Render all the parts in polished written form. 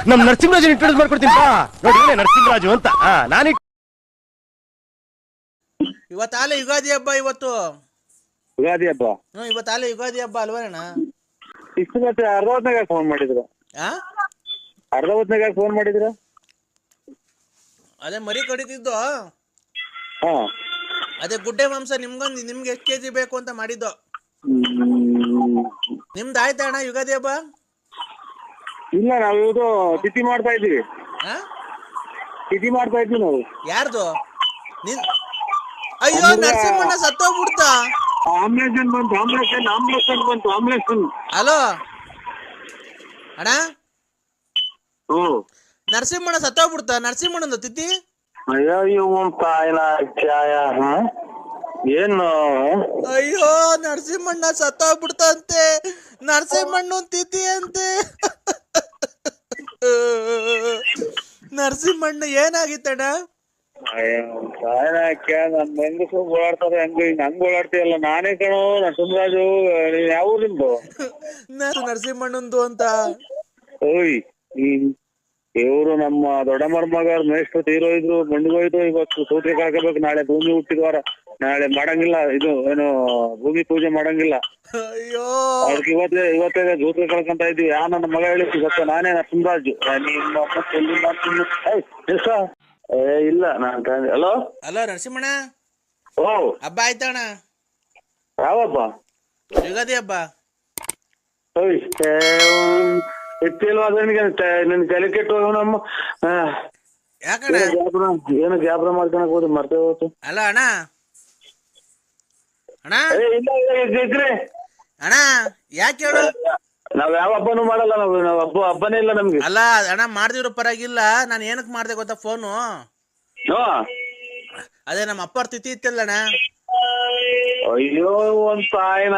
ನಮ್ ನರಸಿಂಹರಾಜ್ ಇಂಟ್ರೊಡ್ಯೂಸ್ ಮಾಡ್ಕೊಡ್ತೀನಿ ನೋಡಿ ನರಸಿಂಹರಾಜು ಅಂತ ನಾನು ಇವತ್ತಾಲೆ ಯುಗಾದಿ ಹಬ್ಬ ಇವತ್ತು ಯುಗಾದಿ ಹಬ್ಬ ಇವತ್ತಾಲೆ ಯುಗಾದಿ ಹಬ್ಬ ಅಲ್ವಣ್ಣ ಇಷ್ಟು ಮತ್ತೆ ಅರ್ಧ ಹೊತ್ನಾಗ ಫೋನ್ ಮಾಡಿದ್ರು ಅರ್ಧ ಹೊತ್ನಾಗ ಫೋನ್ ಮಾಡಿದ್ರ ಅದೇ ಮರಿ ಕಡಿತಿದ್ದು ಹಾ ಅದೇ ಗುಡ್ಡೆ ಮಾಂಸ ನಿಮ್ಗೆ ಎಷ್ಟು ಕೆಜಿ ಬೇಕು ಅಂತ ಮಾಡಿದ್ದು ನಿಮ್ದು ಆಯ್ತಾ ಅಣ್ಣ ಯುಗಾದಿ ಹಬ್ಬ ಇಲ್ಲ ನಾವು ಇದು ತಿಥಿ ಮಾಡ್ತಾ ಇದೀವಿ ತಿಥಿ ಮಾಡ್ತಾ ಇದ್ವಿ ನಾವು ಯಾರ್ದು ನಿನ್ ಅಯ್ಯೋ ನರಸಿಂಹಣ್ಣ ಸತ್ತೋಗ್ಬಿಡ್ತ ಆಂಬ್ಯುಲೆನ್ಸ್ ಬಂತು ಆಂಬ್ಯುಲೆನ್ಸ್ ಬಂತು ಆಂಬ್ಯುಲೆನ್ಸ್ ಹಲೋ ಅಣ್ಣ ಓ ನರಸಿಂಹಣ್ಣ ಸತ್ತೋಗ್ಬಿಡ್ತ ನರಸಿಂಹಣ್ಣಂದು ತಿಥಿ ಅಯ್ಯೋ ತಾಯಿನ ಚಾಯ ಏನು ಅಯ್ಯೋ ನರಸಿಂಹಣ್ಣ ಸತ್ತೋಗ್ಬಿಡ್ತಂತೆ ನರಸಿಂಹಣ್ಣ ತಿಥಿ ಅಂತೆ ನರಸಿಂಹಣ್ಣ ಏನಾಗಿತ್ತಣ್ಣ ನನ್ ಹೆಂಗಸು ಓಡಾಡ್ತಾರೆ ಹಂಗ ಓಡಾಡ್ತೀಯಲ್ಲ ನಾನೇ ಕಣೋ ನರಸಿಂಹರಾಜು ಯಾವ ಊರಿಂದು ನರಸಿಂಹಣ್ಣಂದು ಅಂತ ಓಯ್ ಇವರು ನಮ್ಮ ದೊಡ್ಡ ಮಗ ಮೇಷ್ಟ್ರು ತೀರೋಯ್ರು ಮಣ್ಣಿಗೋಯ್ತು ಇವತ್ತು ಸೂತ್ರೆ ಹಾಕಬೇಕು ನಾಳೆ ಭೂಮಿ ಹುಟ್ಟಿದ್ವಾರ ನಾಳೆ ಮಾಡಂಗಿಲ್ಲ ಇದು ಏನು ಭೂಮಿ ಪೂಜೆ ಮಾಡಂಗಿಲ್ಲ ಅಯ್ಯೋ ಅವ್ರಿಗೆ ಇವತ್ತೇ ಸೂತ್ರೆ ಕಳ್ಕೊಂತ ಇದ್ವಿ ನನ್ನ ಮಗ ಹೇಳಿ ಗೊತ್ತ ನಾನೇ ನರಸಿಂಹರಾಜು ಇಲ್ಲ ನಾನ್ ಹಲೋ ಹಲೋ ನರಸಿಂಹಣ್ಣ ಓ ಹಬ್ಬ ಆಯ್ತಣ್ಣ ಯಾವ ಹಬ್ಬ ಯುಗಾದಿ ಹಬ್ಬ ಎತ್ತಿಲ್ವಾ ನಿನ್ ತಲೆ ಕೆಟ್ಟು ನಮ್ಮ ಯಾಕಣ್ಣ ಏನು ಗ್ಯಾಬ್ರ ಮಾಡ್ಕೊಳಕ್ ಹೋದ್ ಮರ್ತೇ ಹೋತು ಅಲ್ಲ ಅಣ್ಣ ಅಣ್ಣ ಇದ್ರಿ ಅಣ್ಣ ಯಾಕೆ ಹೇಳು ನಾವ್ ಯಾವ ಹಬ್ಬನೂ ಮಾಡಲ್ಲ ನಾವ್ ಹಬ್ಬನೇ ಇಲ್ಲ ನಮ್ಗೆ ಅಲ್ಲ ಅಣ್ಣ ಮಾಡ್ದಿರೋ ಪರವಾಗಿಲ್ಲ ನಾನು ಏನಕ್ ಮಾಡ್ದೆ ಗೊತ್ತಾ ಫೋನು ಅದೇ ನಮ್ಮ ಅಪ್ಪರ ತಿಥಿ ಇತ್ತಲ್ಲಣ್ಣ ಅಯ್ಯೋ ಒಂದ್ ತಾಯಿನ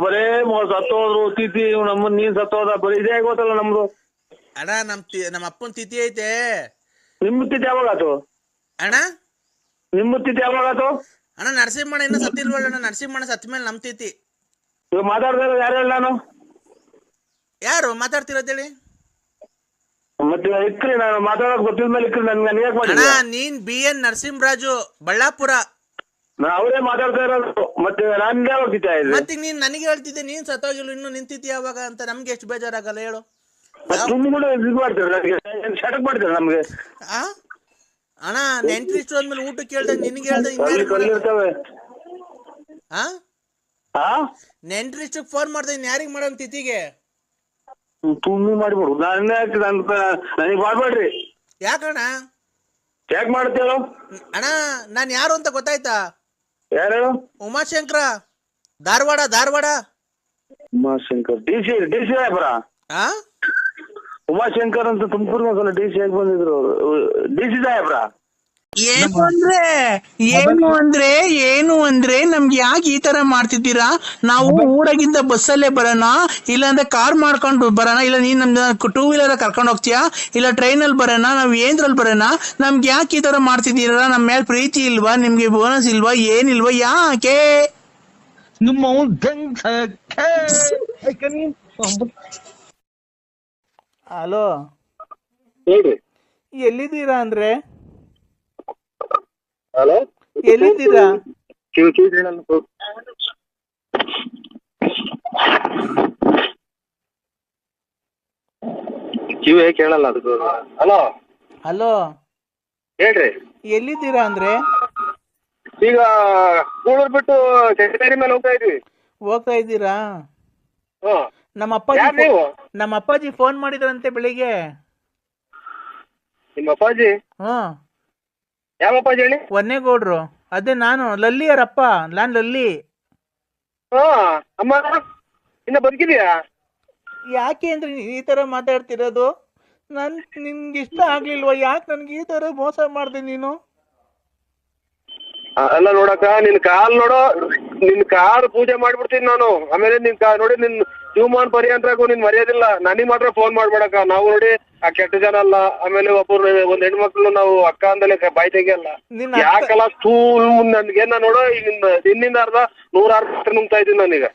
ಬರೇ ಸತ್ತೋದ್ರು ತಿಥಿ ನಮ್ಮನ್ ನೀನ್ ಸತ್ತೋದ ಬರೀ ಇದೇ ಆಗೋತಲ್ಲ ನಮ್ದು ಅಣ್ಣ ನಮ್ಮ ಅಪ್ಪನ ತಿಥಿ ಐತೆ ನಿಮ್ಮ ತಿಥಿ ಯಾವಾಗಾತು ಅಣ್ಣ ನಿಮ್ಮ ತಿಥಿ ಯಾವಾಗಾತು ಅಣ್ಣ ನರಸಿಂಹಣ್ಣ ಇನ್ನು ಸತ್ತಿಲ್ವಣ್ಣ ನರಸಿಂಹಣ್ಣ ಸತ್ತ ಮೇಲೆ ನಮ್ ತಿಥಿ ಇವಾಗ ಮಾತಾಡ್ದಾರ ಯಾರು ಹೇಳ ನಾನು ಯಾರು ಮಾತಾಡ್ತಿರೋದೇಳಿ ಮತ್ತೆ ಇಕ್ರಿ ನಾನು ಮಾತಾಡಕ್ ಗೊತ್ತಿದ್ಮೇಲೆ ಇಕ್ರಿ ನನ್ಗೆ ಯಾಕೆ ಮಾಡಿ ಅಣ್ಣ ನೀನ್ BN ನರಸಿಂಹರಾಜು ಬಳ್ಳಾಪುರ ಅವರೇ ಮಾತಾಡ್ತಾ ಇರೋದು ಮತ್ತೆ ನಾನು ಯಾವಾಗ ತಿಥಿ ಆಯ್ತು ಮತ್ತೆ ನೀನ್ ನನಗೆ ಹೇಳ್ತಿದ್ದೆ ನೀನ್ ಸತ್ತೋಗಿಲ್ಲ ಇನ್ನು ನಿನ್ ತಿಥಿ ಯಾವಾಗ ಅಂತ ನಮ್ಗೆ ಎಷ್ಟು ಬೇಜಾರಾಗಲ್ಲ ಹೇಳು ತುಂಬ ಕೂಡ ಇದು ಮಾಡ್ತಾರೆ ನನಗೆ ಶಟಕ್ ಮಾಡ್ತಾರೆ ನಮ್ಗೆ ಅಣ್ಣ ನೆಂಟ್ರಿಷ್ಟು ಅಂದ್ಮೇಲೆ ಊಟ ಕೇಳ್ದೆ ನಿನ್ಗೆ ಹೇಳ್ದೆ ಕಲ್ಲಿರ್ತವೆ ನೆಂಟ್ರಿಷ್ಟು ಫೋನ್ ಮಾಡ್ದೆ ಇನ್ ಯಾರಿಗ್ ಮಾಡೋಣ ತಿಥಿಗೆ ತುಂಬಿ ಮಾಡ್ಬಿಡು ನಾನೇ ಆಗ್ತದೆ ನನಗೆ ಮಾಡ್ಬೇಡ್ರಿ ಯಾಕಣ್ಣ ಯಾಕೆ ಮಾಡ್ತೇಳು ಅಣ್ಣ ನಾನ್ ಯಾರು ಅಂತ ಗೊತ್ತಾಯ್ತಾ ಯಾರು ಉಮಾಶಂಕರ ಧಾರವಾಡ ಉಮಾಶಂಕರ್ ಡಿ ಸಿ ಸಾಹೇಬ್ರ ಉಮಾಶಂಕರ್ ಅಂತ ತುಮಕೂರು ಡಿ ಸಿ ಆಗಿ ಬಂದಿದ್ರು ಅವರು ಡಿ ಸಿ ಸಾಹೇಬ್ರ ಏನು ಅಂದ್ರೆ ನಮ್ಗೆ ಯಾಕೆ ಈ ತರ ಮಾಡ್ತಿದ್ದೀರಾ ನಾವು ಊರಾಗಿಂದ ಬಸ್ಸಲ್ಲೇ ಬರೋಣ ಇಲ್ಲಾಂದ್ರೆ ಕಾರ್ ಮಾಡ್ಕೊಂಡು ಬರೋಣ ಇಲ್ಲ ನೀನ್ ನಮ್ದು 2 ವೀಲರ್ ಕರ್ಕೊಂಡು ಹೋಗ್ತೀಯಾ ಇಲ್ಲ ಟ್ರೈನಲ್ಲಿ ಬರೋಣ ನಾವ್ ಏನ್ರಲ್ಲಿ ಬರೋಣ ನಮ್ಗೆ ಯಾಕೆ ಈ ತರ ಮಾಡ್ತಿದ್ದೀರಾ ನಮ್ಮ ಮೇಲೆ ಪ್ರೀತಿ ಇಲ್ವಾ ನಿಮ್ಗೆ ಬೋನಸ್ ಇಲ್ವಾ ಏನಿಲ್ವಾ ಯಾಕೆ ಹಲೋ ಹೇಳ್ರಿ ಎಲ್ಲಿದ್ದೀರಾ ಅಂದ್ರೆ ಹಲೋ ಎಲ್ಲಿದ್ದೀರಾ ಕಿವಿ ಕೇಳಲ್ಲ ಅದು ಹಲೋ ಹಲೋ ಹೇಳ್ರಿ ಎಲ್ಲಿದ್ದೀರಾ ಅಂದ್ರೆ ಈಗ ಕೂಳೂರ್ ಬಿಟ್ಟು ಸೆಕ್ರೆಟರಿ ಮೇಲೆ ಹೋಗ್ತಾ ಇದ್ದೀರಾ ಯಾರ್ ನೀವು? ನಮ್ಮ ಅಪ್ಪಾಜಿ ಫೋನ್ ಮಾಡಿದ್ರಂತೆ ಬೆಳಿಗ್ಗೆ ನಿಮ್ಮ ಅಪ್ಪಾಜಿ ಯಾವ ಅಪ್ಪಾಜಿ ಹೇಳಿ ಒನ್ನೇಗೌಡ್ರು ಅದೇ ನಾನು ಲಲ್ಲಿಯರಪ್ಪ ನಾನ್ ಲಲ್ಲಿ ಅಮ್ಮ ಇನ್ನ ಬದುಕಿದ್ಯಾ ಯಾಕೆ ಅಂದ್ರೆ ಈ ತರ ಮಾತಾಡ್ತಿರೋದು ನಿನ್ಗೆ ಇಷ್ಟ ಆಗ್ಲಿಲ್ವಾ ಯಾಕೆ ನನ್ಗೆ ಈ ತರ ಮೋಸ ಮಾಡ್ದೆ ನೀನು ಅಲ್ಲ ನೋಡಕ್ಕ ನಿನ್ ಕಾಲ್ ಪೂಜೆ ಮಾಡ್ಬಿಡ್ತೀನಿ ನಾನು ಆಮೇಲೆ ನಿನ್ ನೋಡಿ ಜೀವಮಾನ್ ಪರ್ಯಂತರಾಗೂ ನೀನ್ ಮರ್ಯಾದಿಲ್ಲ. ನನಗ್ ಮಾತ್ರ ಫೋನ್ ಮಾಡ್ಬೇಡಕ್ಕ. ನಾವು ನೋಡಿ ಆ ಕೆಟ್ಟ ಜನ ಅಲ್ಲ. ಆಮೇಲೆ ಒಬ್ಬರು ಒಂದ್ ಹೆಣ್ಮಕ್ಳು ನಾವು ಅಕ್ಕ ಅಂದಲೇ ಬಾಯ್ ತೆಗಿಯಲ್ಲ. ಯಾಕಲ್ಲ ಸ್ಕೂಲ್ ನನ್ಗೇನ ನೋಡು ಈಗ ಇನ್ನಿಂದ ಅರ್ಧ 160 ನುಂಗ್ತಾ ಇದ್ದೀನಿ ನಾನೀಗ.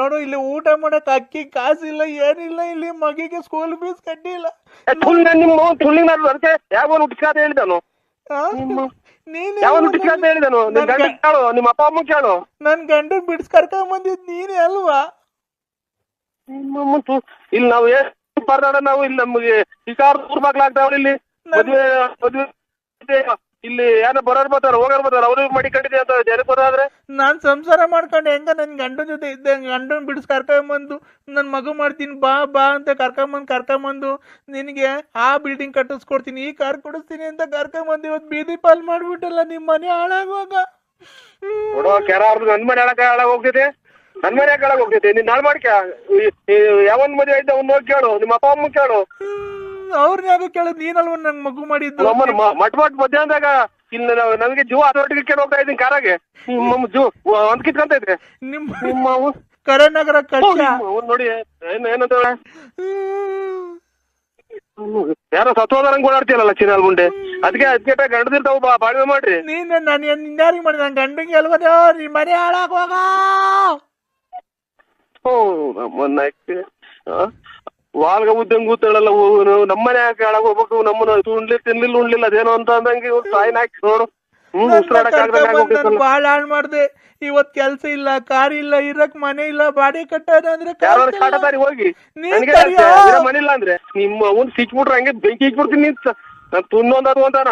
ನೋಡು ಇಲ್ಲಿ ಊಟ ಮಾಡಕ್ ಅಕ್ಕಿ ಕಾಸಿಲ್ಲ ಏನಿಲ್ಲ, ಇಲ್ಲಿ ಮಗಿಗೆ ಸ್ಕೂಲ್ ಫೀಸ್ ಕಟ್ಟಿಲ್ಲ. ನಿಮ್ಮ ತುಳ್ಳಿಗೆ ನಾನು ಅದಕ್ಕೆ ಯಾವನ್ ಹುಟ್ಟಿಸ್ಕಾತ ಹೇಳಿದಾನು ಯಾವನ್ ಹುಟ್ಟಿಸ್ಕಾತ ಹೇಳಿದಾನು? ನಿನ್ ಗಂಡ ಕೇಳು, ನಿಮ್ಮ ಅಪ್ಪ ಅಮ್ಮ ಕೇಳು. ನನ್ ಗಂಡ ಬಿಡ್ಸ್ ಕರ್ಕೊಂಡ್ ಬಂದಿದ್ ನೀನೇ ಅಲ್ವಾ? ಇಲ್ಲಿ ನಾವು ಏನ್ ಬರ್ದಾಡ ನಾವು ಇಲ್ಲಿ ನಮ್ಗೆ ಈ ಕಾರ್ 3 ಮಕ್ಳಾಗ್ತಾವಲ್ಲ ಇಲ್ಲಿ ಮದ್ವೆ ಇಲ್ಲಿ ಯಾರ ಬರೋರ್ ಬರ್ತಾರ ಹೋಗೋರ್ ಬರ್ತಾರ ಅವ್ರಿಗೆ ಮಡಿಕೊಂಡಿದೆ ಅಂತ ಜನಕ್ಕೆ ಬರೋದ್ರೆ ನಾನ್ ಸಂಸಾರ ಮಾಡ್ಕೊಂಡು ಹೆಂಗ ನನ್ ಗಂಡನ ಜೊತೆ ಇದ್ದೆ, ಗಂಡನ್ ಬಿಡಿಸ್ ಕರ್ಕೊಂಬಂದು ನನ್ ಮಗು ಮಾಡ್ತೀನಿ ಬಾ ಬಾ ಅಂತ ಕರ್ಕೊಂಬಂದು ನಿನಗೆ ಆ ಬಿಲ್ಡಿಂಗ್ ಕಟ್ಟಿಸ್ಕೊಡ್ತೀನಿ, ಈ ಕಾರ್ ಕೊಡಿಸ್ತೀನಿ ಅಂತ ಕರ್ಕೊಂಬಂದು ಇವತ್ತು ಬೀದಿ ಪಾಲ್ ಮಾಡ್ಬಿಟ್ಟಲ್ಲ. ನಿಮ್ ಮನೆ ಹಾಳಾಗುವಾಗ ನೋಡೋ ಕೆರ ಅವ್ರದ್ದು ನನ್ ಮನೆ ಹಾಳಾಗ ಹೋಗ್ತೈತೆ, ನನ್ ಮನೆ ಹಾಳಾಗ ಹೋಗ್ತೈತೆ. ನೀನ್ ನಾಳೆ ಮಾಡ್ಕ ಯಾವನ್ ಮದುವೆ ಆಯ್ತು ಅವ್ನು ಹೋಗಿ ಕೇಳು, ನಿಮ್ಮ ಅಪ್ಪ ಅಮ್ಮ ಕೇಳು. ಅವ್ರನ್ನ ಯಾಕೆ ಕೇಳೋದು? ನೀನಲ್ವ ನಂಗೆ ಮಗು ಮಾಡಿದ್ದು. ಮಟ್ ಮಧ್ಯಾಹ್ನದಾಗ ಇಲ್ಲಿ ನನಗೆ ಜೀವ ಅದರೊಟ್ಟಿಗೆ ಹೋಗ್ತಾ ಇದ್ದೀನಿ ಕಾರಾಗೆ. ನಿಮ್ಮ ಜೀವ ಒಂದ್ ಕಿತ್ಕೊಂತ ಇದ್ರೆ ನಿಮ್ಮ ಕರೆನಗರ ಕಷ್ಟ ನೋಡಿ ಏನಂತ ಯಾರೋ ಸತ್ವದಂಗ್ ಓಡಾಡ್ತೀಯಲ್ಲ ಚಿನ್ನಾಲ್ ಗುಂಡೆ. ಅದಕ್ಕೆ ಗಂಡದಿರ್ತಾವ ಬಾಳ್ವೆ ಮಾಡ್ರಿ. ನೀನ್ ನಾನು ಯಾರಿಗೆ ಮಾಡಿ ನನ್ ಗಂಡಂಗೆ ಅಲ್ವೋ ನೀ ಮನೆ ಹಾಳಾಗುವಾಗ. ವಾಲ್ಗ ಉದ್ದಂಗ್ ಕೂತಳಲ್ಲ ನಮ್ಮನೆ ಯಾಕೆ ಹಾಳಾಗ ಹೋಗ್ಬೇಕು, ನಮ್ಮನ್ನ ತಿನ್ಲಿಲ್ಲ ಉಣ್ಲಿಲ್ಲ ಅದೇನೋ ಅಂತ ಅಂದಂಗೆ ಸಾಯಿನ ಹಾಕಿ ನೋಡು. ಬಾಳ ಹಾಳ್ ಮಾಡ್ದೆ. ಇವತ್ ಕೆಲ್ಸ ಇಲ್ಲ, ಕಾರ್ ಇಲ್ಲ, ಇರಕ್ ಮನೆ ಇಲ್ಲ, ಬಾಡಿಗೆ ಕಟ್ಟೋದ ಅಂದ್ರೆ ಕಾಟದಾರಿ ಹೋಗಿ ಮನೆ ಇಲ್ಲ ಅಂದ್ರೆ ನಿಮ್ಮ ಅವ್ನ್ ಸಿಕ್ಬಿಟ್ರೆ ಹಂಗೆ ಬೆಂಕಿ ಇಕ್ಬಿಡ್ತೀನಿ ತುನ್ನೊಂದದು ಅಂತಾನ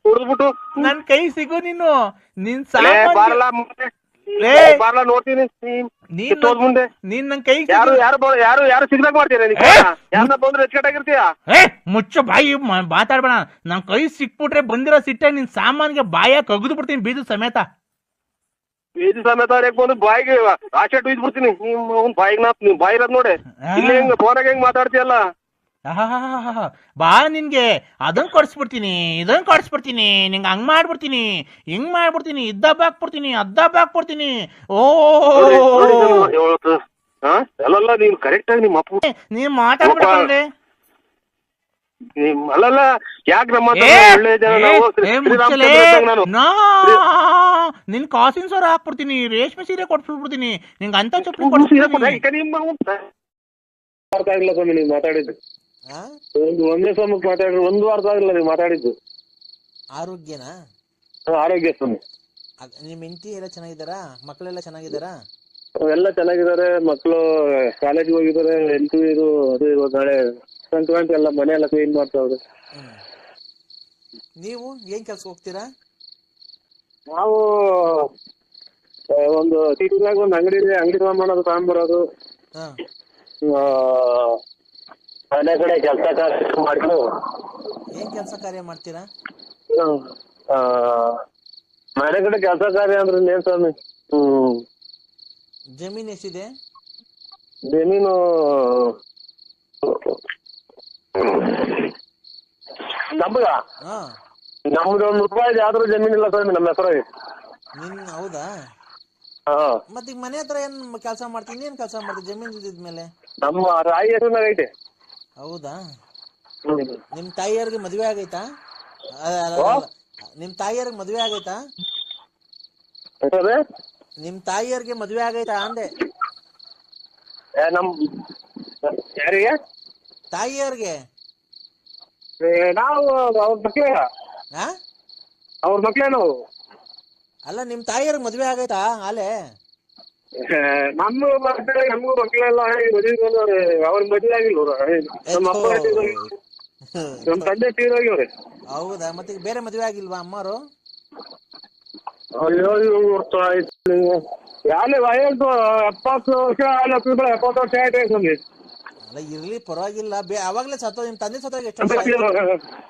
ಹೊಡೆದ್ಬಿಟ್ಟು ನನ್ ಕೈ ಸಿಗು ನೀನು. ನಿನ್ ಬಾರ್ಲ ನೋಡ್ತೀನಿ ಮುಂದೆ ನೀನ್ ನನ್ ಕೈ ಯಾರು ಸಿಗ್ದಾಗ ಮಾಡ್ತೀರ ಯಾರನ್ನ ಬಂದ್ರೆ ಹೆಚ್ಚಕಟ್ಟಾಗಿರ್ತೀಯ. ಮುಚ್ಚ ಬಾಯಿ ಮಾತಾಡ್ಬೇಡ. ನನ್ ಕೈ ಸಿಕ್ಬಿಟ್ರೆ ಬಂದಿರೋ ಸಿಟ್ಟ ನಿನ್ ಸಾಮಾನ್ಗೆ ಬಾಯ ಕಗ್ದು ಬಿಡ್ತೀನಿ ಬೀಜ ಸಮೇತ. ಬೀಜ ಸಮೇತ ಬಂದು ಬಾಯಿಗೆ ಆಚೆ ಉಯ್ದು ಬಿಡ್ತೀನಿ. ನಿಮ್ ಬಾಯಿಗೆ ನೀವ್ ಬಾಯಿ ಇರೋದ್ ನೋಡಿ ಇಲ್ಲಿ ಹೆಂಗ್ ಫೋನಾಗ ಹೆಂಗ್ ಮಾತಾಡ್ತೀಯಲ್ಲ. ಬಾ ನಿನ್ಗೆ ಅದನ್ ಕೊಡ್ಸ್ಬಿಡ್ತೀನಿ, ಇದನ್ ಕೊಡ್ಸ್ಬಿಡ್ತೀನಿ, ನಿಂಗೆ ಹಂಗ್ ಮಾಡ್ಬಿಡ್ತೀನಿ, ಹಿಂಗ್ ಮಾಡ್ಬಿಡ್ತೀನಿ, ಇದ್ದಬ್ಬ ಹಾಕ್ಬಿಡ್ತೀನಿ, ಅದ್ದಬ್ಬ ಹಾಕ್ಬಿಡ್ತೀನಿ. ಓ ಅಲ್ಲಲ್ಲ ನೀವ್ ಕರೆಕ್ಟ್ ಆಗಿ ನಿಮ್ಮ ಅಪ್ಪ ನೀವ್ ಮಾತಾಡ್ಬಿಡ್ತಂದ್ರೆ ಅಲ್ಲಲ್ಲ ಯಾಕೆ ನಮ್ಮ ಒಳ್ಳೆ ನಿನ್ ಕಾಸಿನ ಸರ ಹಾಕ್ಬಿಡ್ತೀನಿ, ರೇಷ್ಮೆ ಸೀರೆ ಕೊಡ್ಸ್ಬಿಡ್ತೀನಿ, ನಿಂಗೆ ಅಂತ ಚಪ್ಪಲಿ ಕೊಡ್ಸ್ಬಿಡ್ತೀನಿ. ಅರ್ಥ ಆಗಿಲ್ಲ ಸ್ವಾಮಿ ನೀವು ಮಾತಾಡಿದ್ದು. ಒಂದೇ ಸಮಯಕ್ಕೆ ಮಾತಾಡಿದ್ರು 1 ವಾರ ಆಗಿಲ್ಲ ನೀವು ಮಾತಾಡಿದ್ದು. ಆರೋಗ್ಯನಾ? ಆರೋಗ್ಯ ಸ್ವಾಮಿ. ನಿಮ್ ಹೆಂಡತಿ ಎಲ್ಲ ಚೆನ್ನಾಗಿದ್ದಾರಾ? ಮಕ್ಕಳೆಲ್ಲ ಚೆನ್ನಾಗಿದ್ದಾರಾ? ಎಲ್ಲ ಚೆನ್ನಾಗಿದ್ದಾರೆ. ಮಕ್ಕಳು ಕಾಲೇಜಿಗೆ ಹೋಗಿದ್ದಾರೆ. ಹೆಂಡತಿ ಇದು ಅದು ಇವಾಗ ನಾಳೆ ಸಂಕ್ರಾಂತಿ ಎಲ್ಲ ಮನೆ ಎಲ್ಲ ಕ್ಲೀನ್ ಮಾಡ್ತಾವ್ರೆ. ನೀವು ಏನ್ ಕೆಲ್ಸ ಹೋಗ್ತೀರಾ? ನಾವು ಒಂದು ಸಿಟಿನಾಗ ಒಂದು ಅಂಗಡಿ ಇದೆ, ಅಂಗಡಿ ಮಾಡೋದು ತಗೊಂಡ್ಬರೋದು, ಮನೆ ಕಡೆ ಕೆಲಸ ಕಾರ್ಯ ಮಾಡ್ಕೊಂಡು. ಏನ್ ಕೆಲಸ ಕಾರ್ಯ ಮಾಡ್ತೀರಾ? ಮನೆ ಕಡೆ ಕೆಲಸ ಕಾರ್ಯ ಅಂದ್ರೆ ಏನ್ ಸ್ವಾಮಿ? ಜಮೀನ್ ಎಷ್ಟಿದೆ? ಜಮೀನು ನಮ್ಗ ನಮ್ದು ₹1 ಯಾವ್ದು ಜಮೀನ್ ಇಲ್ಲ ಸ್ವಾಮಿ ನಮ್ಮ ಹೆಸರಾಗಿ. ಹೌದಾ? ಮತ್ತ ಈಗ ಮನೆ ಹತ್ರ ಏನ್ ಕೆಲಸ ಮಾಡ್ತೀನಿ? ಏನ್ ಕೆಲಸ ಮಾಡ್ತೀನಿ ಜಮೀನ್ ಇದ್ಮೇಲೆ? ನಮ್ಮ ತಾಯಿ ಹೆಸರಿನಾಗ ಐತೆ. ಹೌದಾ? ನಿಮ್ ತಾಯಿಯವ್ರಿಗೆ ಮದ್ವೆ ಆಗೈತಾ? ನಿಮ್ ತಾಯಿಯವ್ರಿಗೆ ಮದ್ವೆ ಆಗೈತಾ? ನಿಮ್ ತಾಯಿಯವ್ರಿಗೆ ಮದ್ವೆ ಆಗೈತಾ ಅಂದೆ. ನಮ್ ಯಾರಿಗೆ? ತಾಯಿಯವ್ರಿಗೆ. ನಾವು ಅವ್ರ ಮಕ್ಳೇ, ಅವ್ರ ಮಕ್ಳೇ ನಾವು. ಅಲ್ಲ ನಿಮ್ ತಾಯಿಯವ್ರಿಗೆ ಮದ್ವೆ ಆಗೈತಾ ಅಲ್ಲೇ? ನಮಗೂ ಮಕ್ಕಳೇ, ನಮಗೂ ಮಕ್ಕಳೆಲ್ಲ ಮದುವೆ ಅವ್ರ ಮದುವೆ ಆಗಿಲ್ಲ. ನಮ್ಮ ಅಪ್ಪ ನಮ್ಮ ತಂದೆ ತೀರೋಗ್ಯವ್ರೆ. ಹೌದಾ? ಮತ್ತೆ ಬೇರೆ ಮದುವೆ ಆಗಿಲ್ವಾ ಅಮ್ಮರು? ಅಯ್ಯೋ ಯಾರೇ ವಯಸ್ಸು 70 ವರ್ಷ 70 ವರ್ಷ ಆಯ್ತು ಸ್ವಾಮಿ. ಅಲ್ಲ ಇರ್ಲಿ ಪರವಾಗಿಲ್ಲ. ಅವಾಗ್ಲೇ ಸತ್ತೋ ನಿಮ್ ತಂದೆ ಸತ್ತೋಗಿ ಎಷ್ಟು ವರ್ಷ?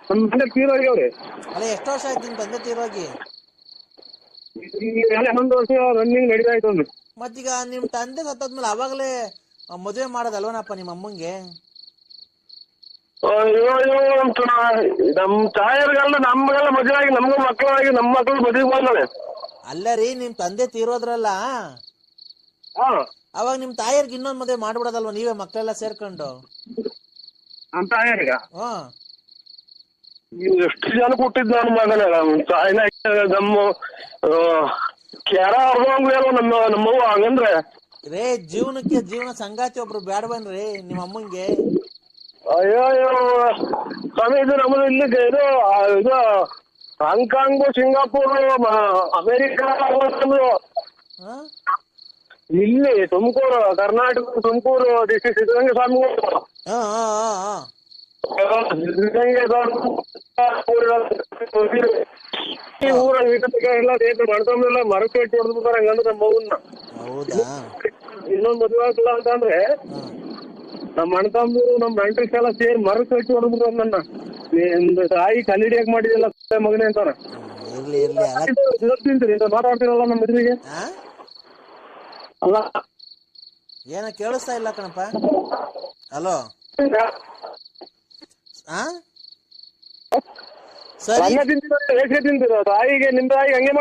ನಮ್ಮ ತಂದೆ ತೀರೋಗ್ಯವ್ರೆ. ಅಲ್ಲ ಎಷ್ಟು ವರ್ಷ ಆಯ್ತು ನಿಮ್ ತಂದೆ ತೀರೋಗಿ? 11 ವರ್ಷ ರನ್ನಿಂಗ್ ನಡೀತಾ ಇತ್ತು. ಮತ್ತೀಗ ನಿಮ್ ತಂದೆ ಸತ್ತೋದ್ಮೇಲೆ ಅವಾಗ್ಲೇ ಮದುವೆ ಮಾಡೋದಲ್ವನಪ್ಪ ನಿಮ್ಮ ಅಮ್ಮಂಗೆ? ನಮ್ ತಾಯಿಯವ್ರಿಗೆಲ್ಲ ನಮ್ಗೆಲ್ಲ ಮದುವೆ ಆಗಿ ನಮ್ಗೂ ಮಕ್ಕಳಾಗಿ ನಮ್ಮ ಮಕ್ಕಳು ಮದುವೆ ಮಾಡ್ತಾರೆ. ಅಲ್ಲ ರೀ ನಿಮ್ ತಂದೆ ತೀರೋದ್ರಲ್ಲ, ಹಾ ಅವಾಗ ನಿಮ್ ತಾಯಿಯರ್ಗೆ ಇನ್ನೊಂದ್ ಮದುವೆ ಮಾಡ್ಬಿಡೋದಲ್ವಾ ನೀವೇ ಮಕ್ಕಳೆಲ್ಲ ಸೇರ್ಕೊಂಡು? ಅಂತ ಯಾರಿಗ ಹ್ಮ್. ನೀವು ಎಷ್ಟು ಜನ ಕೊಟ್ಟಿದ್ ನನ್ನ ಮಗನ ತಾಯಿನ ನಮ್ಮ ಕೆರ ಅರ್ಧಂಗ್ಲೇನೋ ನಮ್ಮವ್ವ ಹಂಗಂದ್ರೆ. ರೇ ಜೀವನಕ್ಕೆ ಜೀವನ ಸಂಗಾತಿ ಒಬ್ರು ಬೇಡವನ್ರಿ ನಿಮ್ಮ ಅಮ್ಮಂಗೆ? ಅಯ್ಯೋ ಸ್ವಾಮಿ ಇದು ನಮ್ಮದು ಇಲ್ಲಿ ಇದು ಹಾಂಗ್ಕಾಂಗು ಸಿಂಗಾಪುರ್ ಅಮೇರಿಕಾ ಹಾ? ಇಲ್ಲಿ ತುಮಕೂರು ಕರ್ನಾಟಕ ತುಮಕೂರು ಡಿಸ್ಟ್ರಿಕ್ಟ್ ಸಿದ್ಧಗಂಗೆ ಸ್ವಾಮಿಗಳು ಹಾ ಹಾ ಹಾ. ಸಿದ್ಧಗಂಗೆ ಈ ಊರಲ್ಲಿ ಎಲ್ಲ ಮಾಡ್ಕೊಂಡೆಲ್ಲ ಮರಕ್ಕೆ ಇಟ್ಟು ಹೊಡೆದ್ಬಿಡ್ತಾರೆ ಹಂಗಂದ್ರೆ ನಮ್ಮ ಮಗುನ್ನ. ಹೌದಾ? ಇನ್ನೊಂದು ಮದುವೆ ಆಗ್ತಿಲ್ಲ ಅಂತಂದ್ರೆ ನಮ್ಮ ಅಣ್ತಂಬರು ನಮ್ಮ ನೆಂಟ್ರಿಗೆಲ್ಲ ಸೇರಿ ಮರಕ್ಕೆ ಇಟ್ಟು ಹೊಡೆದ್ಬಿಡ್ತಾರೆ ನನ್ನ. ನಿಮ್ದು ತಾಯಿ ಕಲ್ಲಿಡಿಯಾಗ ಮಾಡಿದಿಲ್ಲ ಮಗನೇ ಅಂತಾರ. ಇರ್ಲಿ ಇರ್ಲಿ. ತಿಂತೀರಿ ಮಾತಾಡ್ತೀರಲ್ಲ ನಮ್ಮ ಮದುವೆಗೆ ಅಲ್ಲ ಏನ ಕೇಳಿಸ್ತಾ ಇಲ್ಲ ಕಣಪ್ಪ. ಹಲೋ. ಸರಿ ಅನ್ನ ತಿಂತೀರ ಹೇಗೆ ತಿಂತೀರ? ತಾಯಿಗೆ ನಿಮ್ ತಾಯಿಗೆ ಹಂಗೆ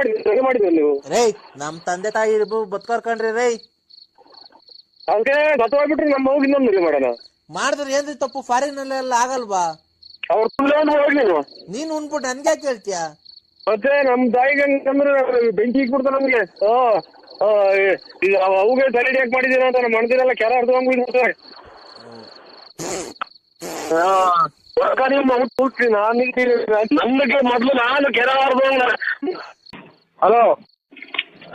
ಮಾಡಿದ್ರಿ ನೀವು? ರೇ ನಮ್ ತಂದೆ ತಾಯಿ ಬದುಕರ್ಕಂಡ್ರಿ ರೇ. ಅದಕ್ಕೆ ಗತವಾಗ್ಬಿಟ್ರಿ ನಮ್ಮ ಮಗು ಇನ್ನೊಂದು ಮದುವೆ ಮಾಡೋಣ ಮಾಡಿದ್ರೆ ಏನ್ರಿ ತಪ್ಪು? ಫಾರಿನ್ ಅಲ್ಲೆಲ್ಲ ಆಗಲ್ವಾ? ಅವ್ರ ಹೋಗಿ ನೀವು ನೀನ್ ಉಣ್ಬಿಟ್ಟು ನನ್ಗೆ ಕೇಳ್ತೀಯ? ಮತ್ತೆ ನಮ್ ತಾಯಿಗೆ ಹಂಗಂದ್ರೆ ಬೆಂಕಿ ಇಕ್ಬಿಡ್ತಾರ ನಮ್ಗೆ. ಈಗ ಅವುಗೆ ತಲೆ ಯಾಕೆ ಮಾಡಿದೀರ ಅಂತ ನಮ್ಮ ಮಣದಿರೆಲ್ಲ ಕೆರ ಅರ್ಧವಂಗ್ಬಿಡ್ತಾರೆ. ನಮಗೆ ಮೊದ್ಲು ನಾನು ಕೆರ ಅರ್ಧವಂಗ. ಹಲೋ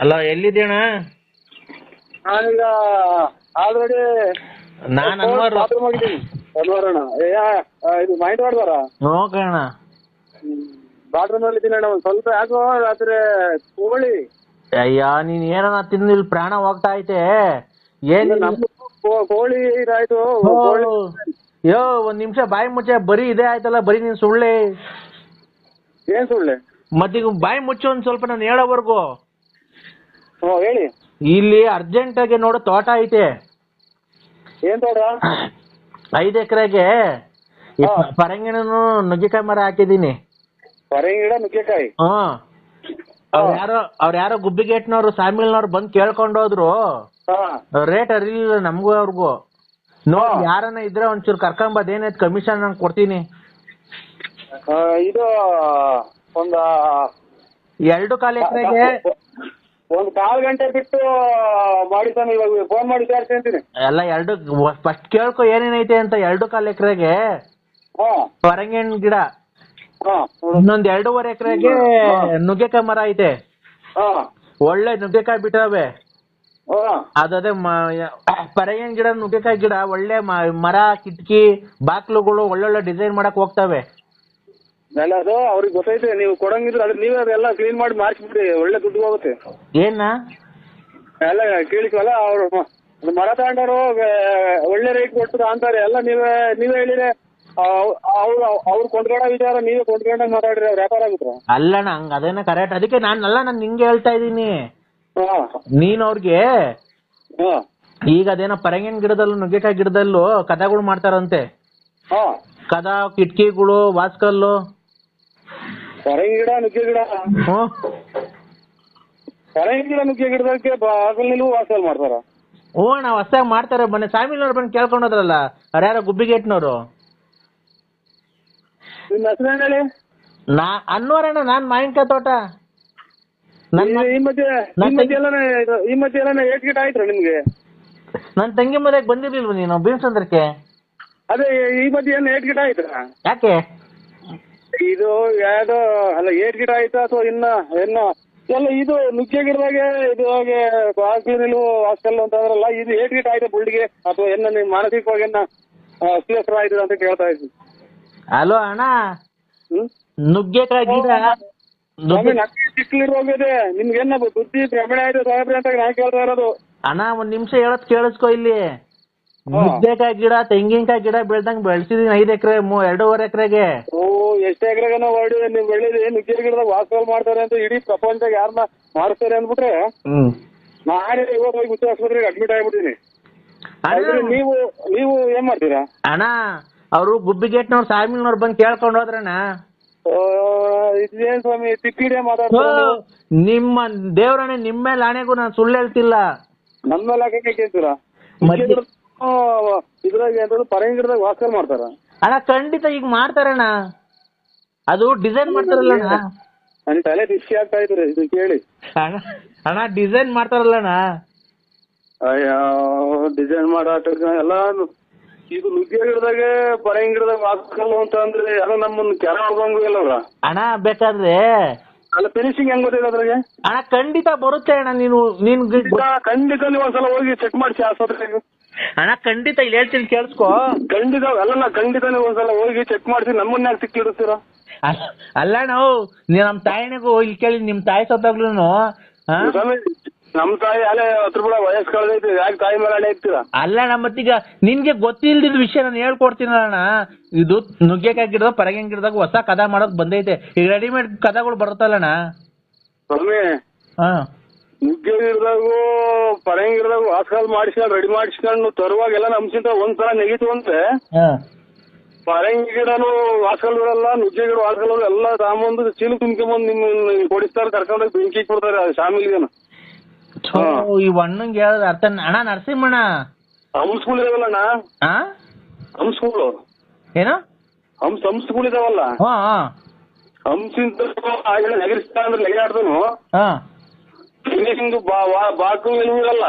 ಅಲ್ಲ ಎಲ್ಲಿದ್ದೀಣ? ನಾನೀಗ ಆಲ್ರೆಡಿ ನಾನ್ ಅನ್ವಾರ್ ಬಾತ್ರೂಮ್ ಆಗಿದ್ದೀನಿ. ಅನ್ವಾರಣ ಇದು ಮೈಂಡ್ ಮಾಡ್ದಾರ ನೋಕಣ ಬಾತ್ರೂಮ್ ಅಲ್ಲಿ ಇದ್ದೀನಿ ಅಣ್ಣ. ಒಂದ್ ಸ್ವಲ್ಪ ಯಾಕೋ ರಾತ್ರಿ ಕೋಳಿ. ಅಯ್ಯ ನೀನ್ ಏನನ ತಿಂದು ಇಲ್ಲಿ ಪ್ರಾಣ ಹೋಗ್ತಾ ಐತೆ. ಏನ್ ಕೋಳಿ ಇದಾಯ್ತು. ಯೋ ಒಂದ್ ನಿಮಿಷ ಬಾಯಿ ಮುಚ್ಚ. ಬರೀ ಇದೇ ಆಯ್ತಲ್ಲ, ಬರೀ ನೀನ್ ಸುಳ್ಳೆ. ಏನ್ ಸುಳ್ಳೆ? ಮತ್ತೀಗ ಬಾಯಿ ಮುಚ್ಚು ಒಂದ್ ಸ್ವಲ್ಪ ನಾನು ಹೇಳೋವರ್ಗು. ಹೇಳಿ. ಇಲ್ಲಿ ಅರ್ಜೆಂಟ್ ಆಗಿ ನೋಡು ತೋಟ ಐತೆ. ಏನ್ ತೋಟ? 5 ಎಕರೆಗೆ ಪರಂಗಿಣನು ನುಗ್ಗೆಕಾಯಿ ಮರ ಹಾಕಿದೀನಿ. ಪರಂಗಿ ಗಿಡ ನುಗ್ಗೆಕಾಯಿ? ಅವ್ರ ಯಾರೋ ಗುಬ್ಬಿಗೇಟ್ನವ್ರು ಸಾಮಿಲ್ನವ್ರು ಬಂದ್ ಕೇಳ್ಕೊಂಡು ಹೋದ್ರು. ರೇಟ್ ಅರಿಲಿಲ್ಲ ನಮ್ಗೂ ಅವ್ರಿಗೂ. ನೋಡಿ ಯಾರನ್ನ ಇದ್ರೆ ಒಂಚೂರು ಕರ್ಕೊಂಬದ್ ಏನಾಯ್ತು ಕಮಿಷನ್ ನಾನು ಕೊಡ್ತೀನಿ. ಇದು ಒಂದು 2.25 ಎಕರೆಗೆ ಒಂದ್ 1/4 ಗಂಟೆ ಬಿಟ್ಟು ಮಾಡಿ ಸ್ವಾಮಿ. ಇವಾಗ ಫೋನ್ ಮಾಡಿ ವಿಚಾರಿಸ್ತೀನಿ. ಎಲ್ಲ ಫಸ್ಟ್ ಕೇಳ್ಕೊ ಏನೇನೈತೆ ಅಂತ. 2.25 ಎಕರೆಗೆ ಪರಂಗಿಣ ಗಿಡ, ಇನ್ನೊಂದ್ 2.5 ಎಕರೆಗೆ ನುಗ್ಗೆಕಾಯಿ ಮರ ಐತೆ. ಒಳ್ಳೆ ನುಗ್ಗೆಕಾಯಿ ಬಿಟ್ಟವೆ. ಅದೇ ಪರಂಗಿಣ ಗಿಡ ನುಗ್ಗೆಕಾಯಿ ಗಿಡ ಒಳ್ಳೆ ಮರ, ಕಿಟಕಿ, ಬಾಕ್ಲುಗಳು ಒಳ್ಳೊಳ್ಳೆ ಡಿಸೈನ್ ಮಾಡಕ್ ಹೋಗ್ತವೆ. ಅದು ಅವ್ರಿಗೆ ಗೊತ್ತೈತೆ. ನೀವು ಕೊಡಂಗಿದ್ರೆ ಅದ್ರ ನೀವೇ ಅದೆಲ್ಲ ಕ್ಲೀನ್ ಮಾಡಿ ಮಾರ್ಕ್ಬಿಡಿ. ಒಳ್ಳೆ ದುಡ್ಡು ಹೋಗುತ್ತೆ. ಏನ ಎಲ್ಲ ಕೇಳಿಕಲ್ಲ ಅವ್ರು ಮರ ತಗೊಂಡವರು ಒಳ್ಳೆ ರೇಟ್ ಕೊಡ್ತದ ಅಂತಾರೆ. ಎಲ್ಲ ನೀವೇ ಹೇಳಿದ್ರೆ ಅವ್ರು ಕೊಂಡ್ಕೊಂಡ ವಿಚಾರ ನೀವೇ ಕೊಂಡ್ಕೊಂಡಾಗ ಮಾತಾಡ್ರಿ. ಅವ್ರ ವ್ಯಾಪಾರ ಆಗುತ್ತ? ಅಲ್ಲಣ್ಣ ಹಂಗ ಅದೇನ ಕರೆಕ್ಟ್. ಅದಕ್ಕೆ ನಾನು ನಿಂಗೆ ಹೇಳ್ತಾ ಇದ್ದೀನಿ. ನೀನ್ ಅವ್ರಿಗೆ ಈಗ ಅದೇನೋ ಪರಂಗಿನ ಗಿಡದಲ್ಲೂ ನುಗ್ಗೆಕಾಯಿ ಗಿಡದಲ್ಲೂ ಕದಗಳು ಮಾಡ್ತಾರಂತೆ. ಕದ, ಕಿಟಕಿಗಳು, ವಾಸ್ಕಲ್ಲು. ಪರಂಗಿ ಗಿಡ ನುಗ್ಗೆ ಗಿಡ ಪರಂಗಿ ಗಿಡ ನುಗ್ಗೆ ಗಿಡದಕ್ಕೆ ಬಾಗಲ್ನಲ್ಲೂ ವಾಸಲ್ ಮಾಡ್ತಾರ. ಅಣ್ಣ ಹೊಸದಾಗಿ ಮಾಡ್ತಾರೆ. ಮೊನ್ನೆ ಸಾಮಿಲ್ನವ್ರು ಬಂದು ಕೇಳ್ಕೊಂಡೋದ್ರಲ್ಲ ಅವ್ರ ಯಾರೋ ಗುಬ್ಬಿಗೇಟ್ನವ್ರು. ನಿಮ್ ಹೆಸರು ಹೇಳಿ? ಅನ್ವರಣ್ಣ. ನಾನ್ ಮಾವಿನಕಾಯಿ ತೋಟ. ಈ ಮಧ್ಯೆ ಎಲ್ಲ ಏಟ್ ಗಿಟ ಆಯ್ತ್ರ ನಿಮ್ಗೆ? ನನ್ ತಂಗಿ ಮನೆಗೆ ಬಂದಿರ್ಲಿಲ್ವ ನೀನು ಬೀನ್ಸಂದ್ರಕ್ಕೆ? ಅದೇ ಈ ಮಧ್ಯೆ ಏನು ಏಟ್ ಗಿಟ ಆಯ್ತ್ರ? ಯಾಕೆ ಇದು ಯಾವ್ದೋ ಅಲ್ಲ ಏಟ್ ಗಿಟ ಆಯ್ತಾ ಅಥವಾ ಇನ್ನ ಎಲ್ಲ ಇದು ನುಗ್ಗೆ ಗಿಡದಾಗೆ ಇದು ಹಾಗೆ ಬಾಗಿಲು ಹಾಸ್ಟೆಲ್ ಅಂತ ಅಂದ್ರಲ್ಲ, ಇದು ಏಟ್ ಗಿಟ ಆಯ್ತಾ ಬುಳ್ಳಿಗೆ ಅಥವಾ ಏನ ನಿಮ್ ಮಾನಸಿಕವಾಗಿ ಅಸ್ವಸ್ಥ ಆಯ್ತದ ಅಂತ ಕೇಳ್ತಾ ಇದ್ವಿ. ಹಲೋ ಅಣ್ಣ, ನುಗ್ಗೆಕಾಯಿ ಗಿಡ ಚಿಕ್ಕಲಿರೋಗಿದೆ. ನಿಮ್ಗೇನ ಬುದ್ಧಿ ಭ್ರಮಣೆ ಆಯ್ತು ಸಾಹೇಬ್ರೆ ಅಂತ ನಾ ಕೇಳ್ತಾ ಇರೋದು. ಅಣ್ಣ ಒಂದ್ ನಿಮಿಷ ಹೇಳತ್ ಕೇಳಿಸ್ಕೊ. ಇಲ್ಲಿ ನುಗ್ಗೆಕಾಯಿ ಗಿಡ, ತೆಂಗಿನಕಾಯಿ ಗಿಡ ಬೆಳ್ದಂಗ್ ಬೆಳ್ಸಿದೀನಿ 5 ಎಕರೆ 2.5 ಎಕರೆಗೆ. ಎಷ್ಟು ಎಕರೆಗನ ಹೊಡಿ ನೀವು ಬೆಳೆದಿ ನುಗ್ಗೆ ಗಿಡದಾಗ ವಾಸಲ್ ಮಾಡ್ತಾರೆ ಅಂತ ಇಡೀ ಪ್ರಪಂಚದಾಗ ಯಾರನ್ನ ಮಾಡಿಸ್ತಾರೆ ಅಂದ್ಬಿಟ್ರೆ ನಾನೇ ಇವತ್ತು ಹೋಗಿ ಹುಚ್ಚ ಆಸ್ಪತ್ರೆಗೆ ಅಡ್ಮಿಟ್ ಆಗ್ಬಿಟ್ಟಿನಿ. ನೀವು ಏನ್ ಮಾಡ್ತೀರಾ? ಅಣ್ಣ ಅವ್ರು ಗುಬ್ಬಿಗೇಟ್ನವ್ರು ಸಾಮಿಲ್ನವ್ರು ಬಂದ್ ಕೇಳ್ಕೊಂಡ್ ಹೋದ್ರಣ್ಣ. ಇದೇನ್ ಸ್ವಾಮಿ ತಿಕ್ಕಿಡೆ ಮಾತಾಡ್ತಾರೆ? ನಿಮ್ಮ ದೇವ್ರಣ್ಣ ನಿಮ್ಮ ಮೇಲೆ ಆಣೆಗೂ ನಾನು ಸುಳ್ಳು ಹೇಳ್ತಿಲ್ಲ. ನಮ್ಮೆಲ್ಲ ಹಾಕಕ್ಕೆ ಕೇಳ್ತೀರಾ ಇದ್ರಾಗ ಎಂತ ಪರಂಗಿ ಗಿಡದಾಗ ವಾಸ್ಕರ್ ಮಾಡ್ತಾರ ಅಣ್ಣ ಖಂಡಿತ ಈಗ ಮಾಡ್ತಾರಣ್ಣ, ಅದು ಡಿಸೈನ್ ಮಾಡ್ತಾರಲ್ಲಣ್ಣ. ನನ್ ತಲೆ ಬಿಸಿ ಆಗ್ತಾ ಇದ್ರಿ ಇದು ಕೇಳಿ. ಅಣ್ಣ ಡಿಸೈನ್ ಮಾಡ್ತಾರಲ್ಲಣ್ಣ. ಅಯ್ಯೋ ಡಿಸೈನ್ ಮಾಡೋ ಎಲ್ಲ ಇದು ನುಗ್ಗೆ ಗಿಡದಾಗೆ ಪರಂಗಿ ಗಿಡದಾಗ ವಾಸ್ಕಲ್ ಅಂತ ಅಂದ್ರೆ ಎಲ್ಲ ನಮ್ಮನ್ನ ಕೆರ ಹೋಗಂಗೂ ಇಲ್ಲವ್ರ. ಅಣ್ಣ ಬೇಕಾದ್ರೆ ಅಲ್ಲ ಫಿನಿಶಿಂಗ್ ಹೆಂಗ್ ಗೊತ್ತಿದೆ ಅದ್ರಾಗೆ? ಅಣ್ಣ ಖಂಡಿತ ಬರುತ್ತೆ ಅಣ್ಣ. ನೀನ್ ಖಂಡಿತ ನೀವು ಒಂದ್ಸಲ ಹೋಗಿ ಚೆಕ್ ಮಾಡಿಸಿ ಆಸ್ಪತ್ರೆಗೆ. ಅಣ್ಣ ಖಂಡಿತ ಇಲ್ಲಿ ಹೇಳ್ತೀನಿ ಕೇಳಿಸ್ಕೊ. ಖಂಡಿತ ಅಲ್ಲ ಖಂಡಿತ ನೀವು ಒಂದ್ಸಲ ಹೋಗಿ ಚೆಕ್ ಮಾಡಿಸಿ ನಮ್ಮನ್ನ ಯಾಕೆ ಸಿಕ್ಕಿಡ್ತೀರ? ಅಲ್ಲ ನಾವು ನಮ್ ತಾಯಿನಿಗೂ ಇಲ್ಲಿ ಕೇಳಿ, ನಿಮ್ ತಾಯಿ ಸತ್ತಾಗ್ಲೂ ನಮ್ ತಾಯಿ ಅಲ್ಲೇ ಹತ್ರ ಕೂಡ ವಯಸ್ಸು ಕಳೆದೈತಿ, ಯಾಕೆ ತಾಯಿ ಮೇಲೆ ಅಡೆ ಇರ್ತೀರಾ? ಅಲ್ಲ ಮತ್ತೀಗ ನಿನ್ಗೆ ಗೊತ್ತಿಲ್ದಿದ್ ವಿಷಯ ನಾನು ಹೇಳ್ಕೊಡ್ತೀನಣ್ಣ. ಇದು ನುಗ್ಗೆಕಾಯಿ ಗಿಡದಾಗ ಪರಂಗಿ ಗಿಡದಾಗ ಹೊಸ ಕದ ಮಾಡೋಕ್ ಬಂದೈತೆ. ಈಗ ರೆಡಿಮೇಡ್ ಕದಗಳು ಬರುತ್ತಲ್ಲಣ್ಣ. ಸ್ವಾಮಿ ನುಗ್ಗೆ ಗಿಡದಾಗೂ ಪರಂಗಿ ಗಿಡದಾಗ ವಾಸ್ಕಾಲ್ ಮಾಡಿಸ್ಕೊಂಡು ರೆಡಿ ಮಾಡಿಸ್ಕೊಂಡು ತರುವಾಗೆಲ್ಲ ನಮ್ಸಿಂತ ಒಂದ್ಸಲ ನೆಗಿತು ಅಂದ್ರೆ ಪರಂಗಿ ಗಿಡನು ವಾಸ್ಕಲ್ ಬಿಡಲ್ಲ, ನುಗ್ಗೆ ಗಿಡ ವಾಸ್ಕಲ್ ಎಲ್ಲ ತಾಂಬಂದು ಚೀಲ ತುಂಬ್ಕೊಂಬಂದು ನಿಮ್ ಕೊಡಿಸ್ತಾರೆ, ಕರ್ಕೊಂಡೋಗಿ ಬೆಂಕಿ ಕೊಡ್ತಾರೆ ಶಾಮಿಲ್ಗೇನು. ಈ ಹಣ್ಣಂಗೆ ಹೇಳೋದು ಅರ್ಥ. ಅಣ್ಣ ನರಸಿಂಹಣ್ಣ ಹಂಸ್ಗಳು ಇದಾವಲ್ಲಣ್ಣ, ಹಂಸ್ಗಳು ಏನು ಹಂಸ್ಗಳು ಇದಾವಲ್ಲ, ಹಂಸಿಂತ ನೆಗರಿಸ್ತಾ ಅಂದ್ರೆ ನೆಗೆಯಾಡ್ದನು ಫಿನಿಶಿಂಗ್ ಬಾಕು ಇರಲ್ಲ,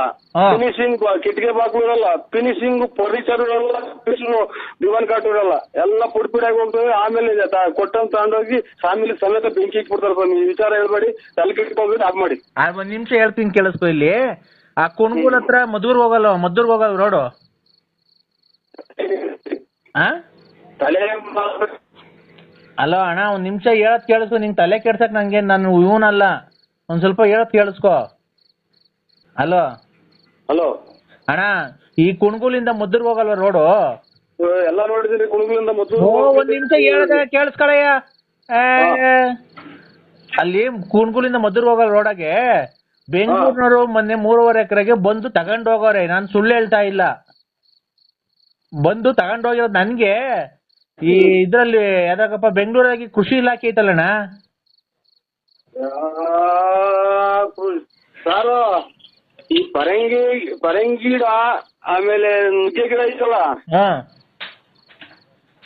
ಫಿನಿಶಿಂಗ್ ಕಿಟಿಕೆ ಬಾಕು ಇರಲ್ಲ, ಫಿನಿಶಿಂಗ್ ಫರ್ನಿಚರ್ ಇರಲ್ಲ, ಫಿನಿಶಿಂಗ್ ದಿವಾನ್ ಕಾಟು ಇರಲ್ಲ, ಎಲ್ಲ ಪುಡಿ ಪುಡಿಯಾಗಿ ಹೋಗ್ತವೆ. ಆಮೇಲೆ ಕೊಟ್ಟಂತ ತಗೊಂಡೋಗಿ ಫ್ಯಾಮಿಲಿ ಸಮೇತ ಬೆಂಕಿ ಇಟ್ಬಿಡ್ತಾರೆ. ಈ ವಿಚಾರ ಹೇಳ್ಬೇಡಿ, ತಲೆ ಕೆಟ್ಕೋಗ್ಬಿಟ್ಟು ಆಫ್ ಮಾಡಿ. ಒಂದ್ ನಿಮಿಷ ಹೇಳ್ತೀನಿ ಕೇಳಿಸ್ಕೊ. ಇಲ್ಲಿ ಆ ಕುಣಗುಲ್ ಹತ್ರ ಮದ್ದೂರ್ಗ್ ಹೋಗಲ್ಲ ರೋಡು. ತಲೆ ಅಲೋ ಅಣ್ಣ, ಒಂದ್ ನಿಮಿಷ ಹೇಳತ್ ಕೇಳಿಸ್ಕೊ. ನಿಂಗೆ ತಲೆ ಕೆಡ್ಸಕ್ ನಂಗೆ ನಾನು ಇವನಲ್ಲ, ಒಂದ್ ಸ್ವಲ್ಪ ಹೇಳತ್ ಕೇಳಿಸ್ಕೊ. ಹಲೋ ಹಲೋ ಅಣ್ಣ, ಈ ಕುಣಗುಲಿಂದ ಮದ್ದೂರ್ಗ್ ಹೋಗಲ್ವ ರೋಡು? ಎಲ್ಲ ನೋಡಿದ್ರಿ ಕುಣಗುಲಿಂದ ಮದ್ದೂರ್. ಒಂದ್ ನಿಮಿಷ ಹೇಳದ ಕೇಳಿಸ್ಕೊಳಯ್ಯ. ಅಲ್ಲಿ ಕುಣಗುಲಿಂದ ಮದ್ದೂರ್ಗ್ ಹೋಗಲ್ ರೋಡಾಗೆ ಬೆಂಗಳೂರಿನವರು ಮೊನ್ನೆ 3.5 ಎಕರೆಗೆ ಬಂದು ತಗೊಂಡ್ ಹೋಗೋರೆ. ನಾನ್ ಸುಳ್ಳು ಹೇಳ್ತಾ ಇಲ್ಲ, ಬಂದು ತಗೊಂಡ್ ಹೋಗಿರೋದು. ನನ್ಗೆ ಈ ಇದ್ರಲ್ಲಿ ಯಾವ್ದಾಗಪ್ಪ ಬೆಂಗಳೂರಾಗಿ ಕೃಷಿ ಇಲಾಖೆ ಐತಲ್ಲಣ್ಣ, ಸಾರು ಈ ಪರಂಗಿ ಗಿಡ ಆಮೇಲೆ ನುಗ್ಗೆ ಗಿಡ ಐತಲ್ಲ,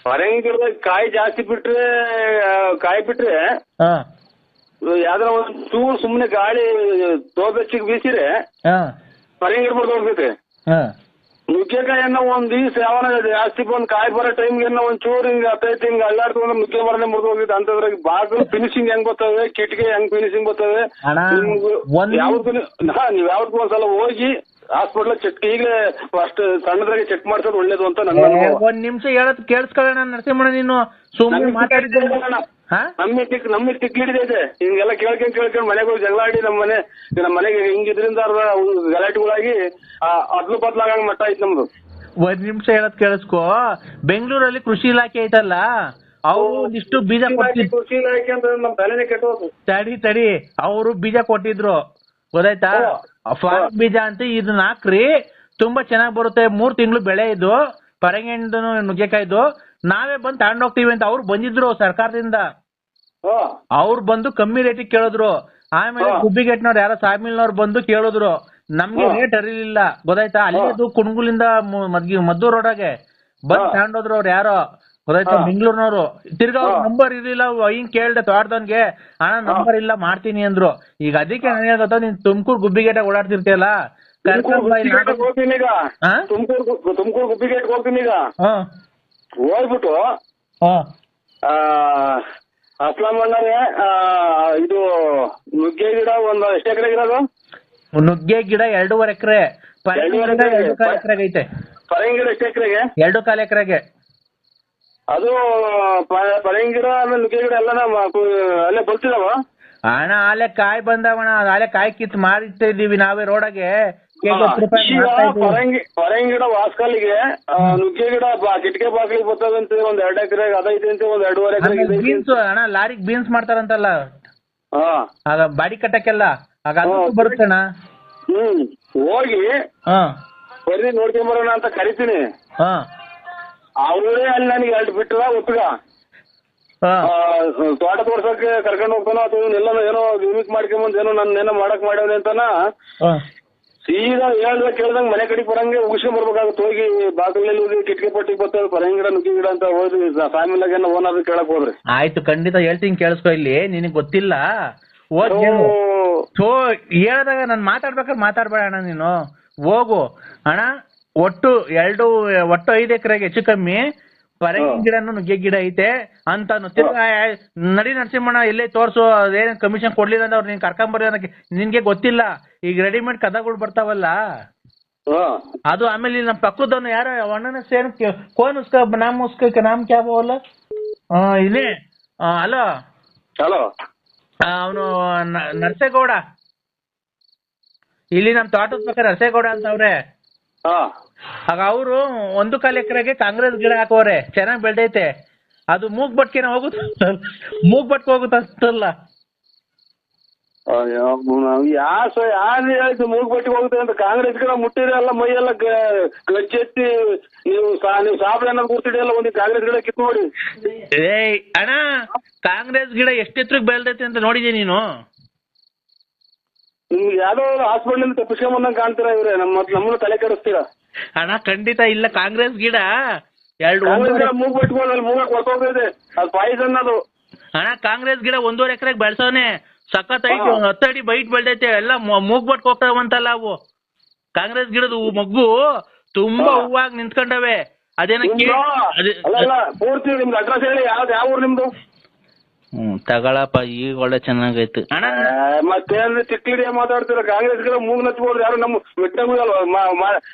ಪರಂಗಿ ಗಿಡದಾಗ ಕಾಯಿ ಜಾಸ್ತಿ ಬಿಟ್ರೆ ಯಾವ್ದಾರ ಒಂದ್ ಚೂರು ಸುಮ್ನೆ ಗಾಳಿ ತೋಬೆಚ್ಚಿಗೆ ಬೀಸಿದ್ರೆ ಪರಂಗಿ ಗಿಡ ಬರ್ದು ಹೋಗ್ತೈತೆ. ನುಗ್ಗೆಕಾಯನ್ನ ಒಂದ್ ದಿವ್ಸ ಯಾವನ ಜಾಸ್ತಿ ಬಂದ್ ಕಾಯಿ ಬರೋ ಟೈಮ್ಗೆ ಒಂದ್ ಚೂರು ಹಿಂಗ ಹತ್ತೈತಿ ಹಿಂಗ ಅಲ್ಲಾಡ್ತಂದ್ರೆ ನುಗ್ಗೆ ಮರನೇ ಮುರಿದು ಹೋಗಿತ್ತು. ಅಂತದ್ರಾಗ ಬಾಗಿಲು ಫಿನಿಶಿಂಗ್ ಹೆಂಗ್ ಬರ್ತವೆ, ಕಿಟಕಿ ಹೆಂಗ್ ಫಿನಿಶಿಂಗ್ ಬರ್ತವೆ. ನೀವ್ ಯಾವ್ದಕ್ಕೂ ಒಂದ್ಸಲ ಹೋಗಿ ಹಾಸ್ಪಿಟ್ಲ್ ಚೆಕ್ ಈಗಲೇ ಅಷ್ಟು ಸಣ್ಣದ್ರಾಗೆ ಚೆಕ್ ಮಾಡ್ಸೋದು ಒಳ್ಳೇದು ಅಂತ ನನ್ನ ಅನುಭವ. ಒಂದ್ ನಿಮಿಷ ಹೇಳೋದ್ ಕೇಳಿಸ್ಕೊಳ್ಳೋಣ ನರಸಿಂಹಣ್ಣ, ನೀನು ಸುಮ್ಮನೆ ಮಾತಾಡಿದ್ದೆ. ನಮ್ಗೆ ಟಿಕ್ ಹಿಡಿದೈತೆ ಹಿಂಗೆಲ್ಲ ಕೇಳ್ಕೊಂಡ್ ಮನೆಗೆ ಹೋಗಿ ಜಗಳ ಆಡಿ ನಮ್ಮ ಮನೆಗೆ ಹಿಂಗಿದ್ರಿಂದ ಗಲಾಟೆಗಳಾಗಿ ಅದ್ಲು ಬದ್ಲಾಗಂಗ್ ಮಟ್ಟ ಐತ್ ನಮ್ದು. ಒಂದ್ ನಿಮಿಷ ಹೇಳೋದ್ ಕೇಳಿಸ್ಕೊ. ಬೆಂಗಳೂರಲ್ಲಿ ಕೃಷಿ ಇಲಾಖೆ ಐತಲ್ಲ, ಅವ್ರು ಒಂದಿಷ್ಟು ಬೀಜ ಕೊಟ್ಟಿದ್ರು. ಕೃಷಿ ಇಲಾಖೆ ಅಂತ ನಮ್ ತಲೆನೇ ಕೆಟ್ಟೋದು. ತಡಿ ಅವರು ಬೀಜ ಕೊಟ್ಟಿದ್ರು, ಗೊತ್ತಾಯ್ತಾ? ಫಾರ್ಮ್ ಬೀಜ ಅಂತ ಇದನ್ನ ಹಾಕ್ರಿ, ತುಂಬಾ ಚೆನ್ನಾಗ್ ಬರುತ್ತೆ, 3 ತಿಂಗಳು ಬೆಳೆ ಇದು, ಪರಂಗಿ ಹಣ್ಣು ನುಗ್ಗೆಕಾಯ್ದು, ನಾವೇ ಬಂದು ತಗೊಂಡ್ ಹೋಗ್ತೀವಿ ಅಂತ ಅವ್ರು ಬಂದಿದ್ರು ಸರ್ಕಾರದಿಂದ. ಅವ್ರು ಬಂದು ಕಮ್ಮಿ ರೇಟಿಗೆ ಕೇಳಿದ್ರು. ಆಮೇಲೆ ಗುಬ್ಬಿಗೆಟ್ನವ್ರು ಯಾರೋ ಸಾಮಿಲ್ನವ್ರು ಬಂದು ಕೇಳಿದ್ರು, ನಮ್ಗೆ ರೇಟ್ ಅರಿಲಿಲ್ಲ, ಗೊತ್ತಾಯ್ತಾ? ಅಲ್ಲಿದ್ದು ಕುಣಗುಲಿಂದ ಮದ್ದೂರ್ ರೋಡಾಗೆ ಬಂದ್ ತಗೊಂಡೋದ್ರು ಅವ್ರು ಯಾರೋ, ಗೊತ್ತಾಯ್ತಾ? ಬೆಂಗಳೂರಿನವ್ರು. ತಿರ್ಗಾ ಅವ್ರ ನಂಬರ್ ಇರ್ಲಿಲ್ಲ, ಹಿಂಗ್ ಕೇಳ್ದೆ ತೋಟದವನ್ಗೆ, ಅಣ್ಣ ನಂಬರ್ ಇಲ್ಲ ಮಾಡ್ತೀನಿ ಅಂದ್ರು. ಈಗ ಅದಕ್ಕೆ ನನಗೆ ಗೊತ್ತಾ, ನೀನ್ ತುಮಕೂರು ಗುಬ್ಬಿಗೇಟಾಗ ಓಡಾಡ್ತಿರ್ತೀಯಲ್ಲ, ತುಮಕೂರು ಗುಬ್ಬಿಗೇಟ್ ಹೋಗ್ತೀನಿ ಈಗ. ಹೋಗ್ಬಿಟ್ಟು ಅಸ್ಲಾಂ ಅಣ್ಣರೇ, ಇದು ನುಗ್ಗೆ ಗಿಡ ಒಂದು ಎಷ್ಟು ಎಕರೆ ಇರೋದು? ನುಗ್ಗೆ ಗಿಡ 2.5 ಎಕರೆ, ಪರಂಗಿ ಗಿಡ 2.25 ಎಕರೆಗೆ ಐತೆ. ಪರಂಗಿ ಗಿಡ ಎಷ್ಟು ಎಕರೆಗೆ? 2.25 ಎಕರೆಗೆ. ಅದು ಪರಂಗಿ ಗಿಡ ಆಮೇಲೆ ನುಗ್ಗೆ ಗಿಡ ಎಲ್ಲ ಅಲ್ಲೇ ಬರ್ತಿದಾವ ಅಣ್ಣ? ಆಲೆ ಕಾಯಿ ಬಂದವಣ, ಆಲೆ ಕಾಯಿ ಕಿತ್ ಮಾರಿತಾ ಇದೀವಿ ನಾವೇ ರೋಡಾಗೆ. ಪರಂಗಿ ಗಿಡ ವಾಸ್ಕಲ್ಗೆ, ನುಗ್ಗೆ ಗಿಡ ಕಿಟಕೆ ಬಾಗಿಲಿಗೆ ಬರ್ತದಂತೆ ಒಂದ್ 2 ಎಕರೆಗೆ ಅದೈತೆ ಅಂತೆ, ಒಂದ್ 2.5 ಎಕರೆ. ಬೀನ್ಸ್ ಅಣ್ಣ, ಲಾರಿಗೆ ಬೀನ್ಸ್ ಮಾಡ್ತಾರಂತಲ್ಲ, ಆಗ ಬಾಡಿ ಕಟ್ಟಕ್ಕೆಲ್ಲ ಆಗ ಅದು ಬರುತ್ತಣ್ಣ. ಹೋಗಿ ಬರ್ರಿ ನೋಡ್ಕೊಂಬರೋಣ ಅಂತ ಕರಿತೀನಿ. ಅವರೇ ಅಲ್ಲಿ ನನಗೆ 2 ಬಿಟ್ರ ಒತ್ತಗ ತೋಟ ತೋರ್ಸಕ್ಕೆ ಕರ್ಕೊಂಡು ಹೋಗ್ತಾನೋ ಅಥವಾ ಎಲ್ಲ ಏನೋ ಯೂನಿಕ್ ಮಾಡ್ಕೊಂಬಂದ್ ಏನೋ ನನ್ನ ಏನೋ ಮಾಡಕ್ ಮಾಡ್ಯವನೆ ಅಂತಾನ ಸೀದಾ ಹೇಳ್ದಾಗ ಕೇಳ್ದಂಗ್ ಮನೆ ಕಡೆಗೆ ಬರಂಗೆ ಉಗಿಸ್ಕೊಂಡ್ ಬರ್ಬೇಕಾಗುತ್ತೆ. ಹೋಗಿ ಬಾಗಿಲಲ್ಲಿ ಹೋಗಿ ಕಿಟಕಿ ಪಟ್ಟಿಗೆ ಬರ್ತಾರೆ ಪರಂಗಿ ಗಿಡ ನುಗ್ಗಿ ಗಿಡ ಅಂತ ಹೋಗಿ ಸಾಮಿಲಾಗ ಓನರ್ ಕೇಳಕ್ ಹೋದ್ರಿ. ಆಯ್ತು ಖಂಡಿತ ಹೇಳ್ತೀನಿ ಕೇಳಿಸ್ಕೊ. ಇಲ್ಲಿ ನಿನಗ್ ಗೊತ್ತಿಲ್ಲ ಹೋಗ್ ಹೇಳು. ಹೇಳ್ದಾಗ ನಾನು ಮಾತಾಡ್ಬೇಕಾದ್ರೆ ಮಾತಾಡ್ಬೇಡ ಅಣ್ಣ ನೀನು. ಹೋಗು ಅಣ್ಣ. ಒಟ್ಟು 5 ಎಕರೆಗೆ ಹೆಚ್ಚು ಕಮ್ಮಿ ಪರಂಗಿ ಗಿಡನು ನುಗ್ಗೆ ಗಿಡ ಐತೆ ಅಂತ ನಡಿ ನರಸಿಂಹಣ್ಣ ಇಲ್ಲೇ ತೋರ್ಸು. ಅದೇನ್ ಕಮಿಷನ್ ಕೊಡ್ಲಿಲ್ಲ ಅಂದ್ರೆ ಅವ್ರು ನೀನ್ ಕರ್ಕೊಂಬರ್ರಿ ಅನ್ನಕ್ಕೆ ನಿನ್ಗೆ ಗೊತ್ತಿಲ್ಲ. ಈಗ ರೆಡಿಮೇಡ್ ಕದಗಳು ಬರ್ತಾವಲ್ಲ ಅದು. ಆಮೇಲೆ ಇಲ್ಲಿ ನಮ್ಮ ಪಕ್ಕದವನು ಯಾರೋ ಅಣ್ಣನ ಸೇರ್ ಕೋನ್ ಉಸ್ಕ ನಾಮ್ ಕ್ಯಾ ಬೋಲ ಇಲ್ಲಿ. ಹಲೋ ಹಲೋ, ಅವನು ನರಸೇಗೌಡ ಇಲ್ಲಿ ನಮ್ ತೋಟದ ಪಕ್ಕ ನರಸೇಗೌಡ ಅಂತ ಅವ್ರೆ. ಆಗ ಅವರು 1.25 ಎಕರೆಗೆ ಕಾಂಗ್ರೆಸ್ ಗಿಡ ಹಾಕೋರೆ. ಚೆನ್ನಾಗಿ ಬೆಳ್ದೈತೆ ಅದು. ಮೂಗ್ ಬಟ್ಕೆನ ಹೋಗುತ್ತಲ್ಲ. ಯಾರು ಮೂಗ್ ಬಟ್ಟಿಗೆ ಹೋಗುತ್ತೆ ಅಂತ ಕಾಂಗ್ರೆಸ್ ಗಿಡ ಮುಟ್ಟಿದ್ರೆ ಎಲ್ಲ ಮೈ ಎಲ್ಲ ಗಚ್ಚೆತ್ತಿ ನೀವು ಸಾಬ್ ಏನಾದ್ರು ಕೂರ್ತಿಡಿಯಲ್ಲ ಒಂದು ಕಾಂಗ್ರೆಸ್ ಗಿಡ ಕಿತ್ತು ನೋಡಿ. ಏಯ್ ಅಣ್ಣ, ಕಾಂಗ್ರೆಸ್ ಗಿಡ ಎಷ್ಟೆತ್ರಕ್ಕೆ ಬೆಳ್ದೈತೆ ಅಂತ ನೋಡಿದೀಯ ನೀನು? ನಿಮ್ಗೆ ಯಾವ್ದೋ ಹಾಸ್ಪಿಟಲ್ ತಪ್ಪಿಸ್ಕೊಂಬಂದಂಗ್ ಕಾಣ್ತೀರಾ ಇವ್ರೆ. ನಮ್ಮನ್ನು ತಲೆ ಕೆಡಿಸ್ತೀರಾ ಅಣ್ಣ. ಖಂಡಿತ ಇಲ್ಲ. ಕಾಂಗ್ರೆಸ್ ಗಿಡ ಮೂಗ್ ಬಟ್ಕೊಂಡು ಮೂಗಕ್ಕೆ ಹೊರಟೋಗ್ತೈತೆ. ಅದು ಪಾಯ್ಸನ್ ಅದು. ಅಣ್ಣ ಕಾಂಗ್ರೆಸ್ ಗಿಡ 1.5 ಎಕರೆಗೆ ಬೆಳ್ಸವನೆ. ಸಖತ್ ಐತಿ. 10 ಅಡಿ ಬೈಟ್ ಬೆಳ್ದೈತೆ. ಎಲ್ಲ ಮೂಗ್ ಬಟ್ಕ ಹೋಗ್ತಾವಂತಲ್ಲ ಅವು. ಕಾಂಗ್ರೆಸ್ ಗಿಡದ ಮಗ್ಗು ತುಂಬಾ ಹೂವಾಗಿ ನಿಂತ್ಕೊಂಡವೆ. ಅದೇನ ಪೂರ್ತಿ ನಿಮ್ದು ಅಡ್ರೆಸ್ ಹೇಳಿ. ಯಾವ ಊರು ನಿಮ್ದು? ತಗೊಳಪ್ಪ, ಈಗ ಒಳ್ಳೆ ಚೆನ್ನಾಗೈತೆ ಅಣ್ಣ. ಮತ್ತೇನ್ರಿ ಚಿಕ್ಕಡಿಯ ಮಾತಾಡ್ತೀರ? ಕಾಂಗ್ರೆಸ್ ಗಿಡ ಮೂಗ್ ನಚ್ಬೋದ್ರಿ. ಯಾರು ನಮ್ಮ ಮಿಟ್ಟಾಗಲ್ವಾ